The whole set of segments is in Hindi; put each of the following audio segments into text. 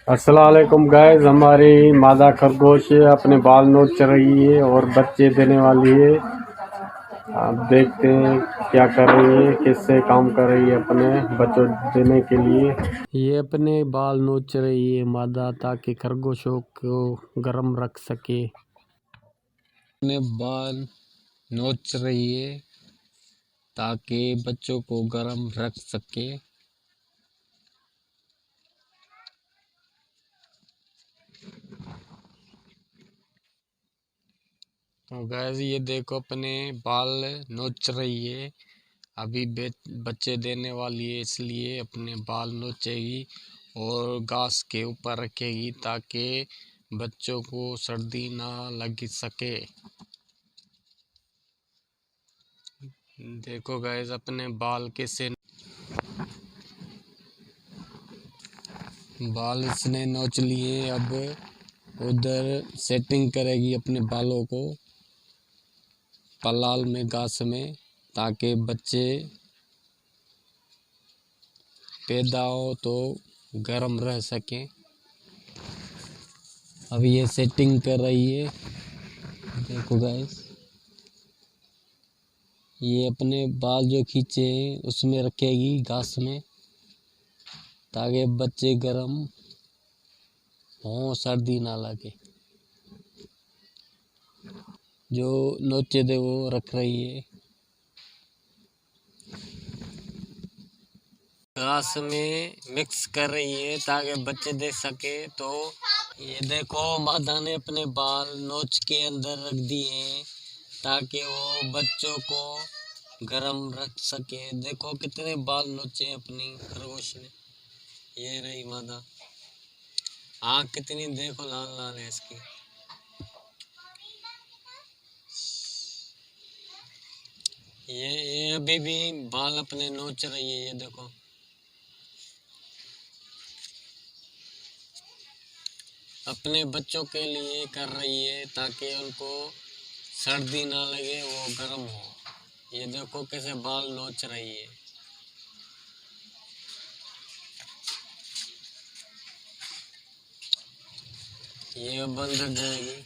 अस्सलाम वालेकुम गाइस। हमारी मादा खरगोश अपने बाल नोच रही है और बच्चे देने वाली है। आप देखते हैं क्या कर रही है, किससे काम कर रही है अपने बच्चों देने के लिए। ये अपने बाल नोच रही है मादा, ताकि खरगोशों को गर्म रख सके। अपने बाल नोच रही है ताकि बच्चों को गर्म रख सके। तो गाइस ये देखो, अपने बाल नोच रही है। अभी बच्चे देने वाली है, इसलिए अपने बाल नोचेगी और घास के ऊपर रखेगी ताकि बच्चों को सर्दी ना लग सके। देखो गाइस, अपने बाल कैसे बाल इसने नोच लिए। अब उधर सेटिंग करेगी अपने बालों को पलाल में, घास में, ताकि बच्चे पैदा हो तो गर्म रह सके। अब ये सेटिंग कर रही है। देखो गाइस, ये अपने बाल जो खींचे हैं उसमें रखेगी घास में, ताकि बच्चे गर्म हो, सर्दी ना लगे। जो नोचे थे वो रख रही है घास में, मिक्स कर रही है ताकि बच्चे दे सके। तो ये देखो, मादा ने अपने बाल नोच के अंदर रख दिए हैं ताकि वो बच्चों को गरम रख सके। देखो कितने बाल नोचे अपनी खरगोश ने। ये रही मादा, आँख कितनी देखो लाल लाल है इसकी। ये अभी भी बाल अपने नोच रही है। ये देखो, अपने बच्चों के लिए कर रही है ताकि उनको सर्दी ना लगे, वो गर्म हो। ये देखो कैसे बाल नोच रही है। ये बंद हो जाएगी।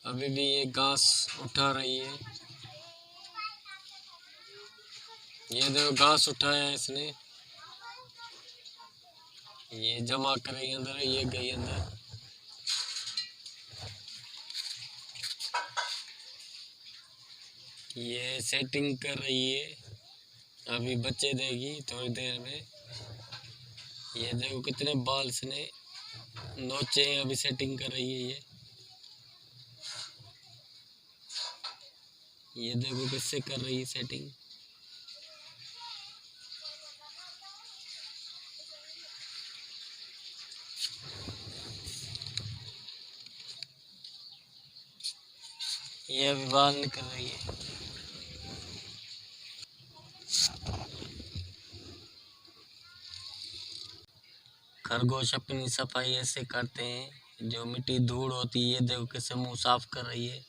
अभी भी ये घास उठा रही है। ये देखो, घास उठाया है इसने। ये जमा कर रही है अंदर, ये गई अंदर। ये सेटिंग कर रही है, अभी बच्चे देगी थोड़ी देर में। ये देखो कितने बाल इसने नोचे हैं, अभी सेटिंग कर रही है ये देखो किससे कर रही है सेटिंग। ये अभी बाल निकल रही है। खरगोश अपनी सफाई ऐसे करते हैं, जो मिट्टी धूल होती है, देखो कैसे मुंह साफ कर रही है।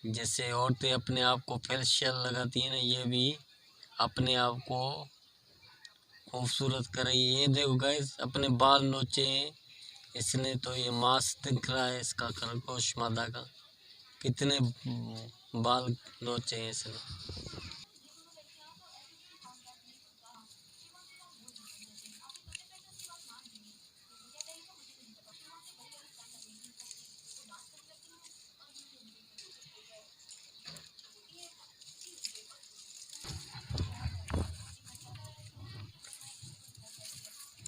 जैसे औरतें अपने आप को फेशियल लगाती है ना, ये भी अपने आप को खूबसूरत कर रही है। ये देखो गाइस, अपने बाल नोचे हैं इसने, तो ये मांस दिख रहा है इसका, खरगोश मादा का। कितने बाल नोचे हैं इसने।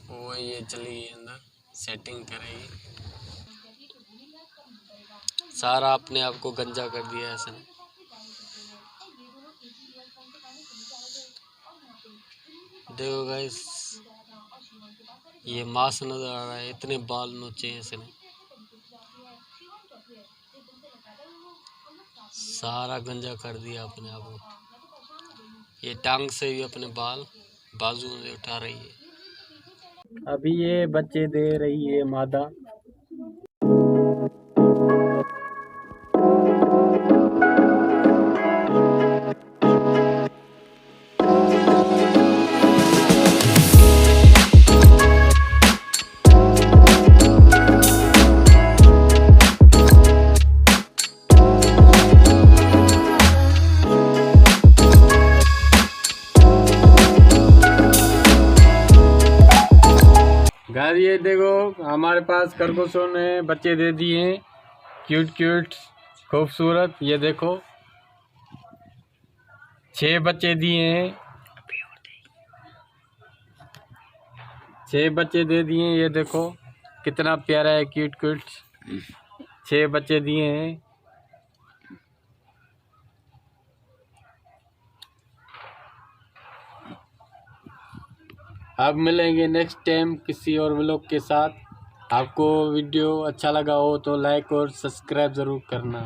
वो ये चली गई अंदर, सेटिंग करेगी। सारा अपने आप को गंजा कर दिया इसने। देखो गाइस, ये मांस नजर आ रहा है, इतने बाल नोचे हैं इसने। सारा गंजा कर दिया अपने आप को। ये टांग से भी अपने बाल बाजू से उठा रही है। अभी ये बच्चे दे रही है मादा। ये देखो हमारे पास खरगोशों ने बच्चे दे दिए हैं, क्यूट क्यूट खूबसूरत। ये देखो 6 बच्चे दिए हैं, 6 बच्चे दे दिए हैं। ये देखो कितना प्यारा है, क्यूट क्यूट 6 बच्चे दिए हैं। अब मिलेंगे नेक्स्ट टाइम किसी और व्लॉग के साथ। आपको वीडियो अच्छा लगा हो तो लाइक और सब्सक्राइब ज़रूर करना।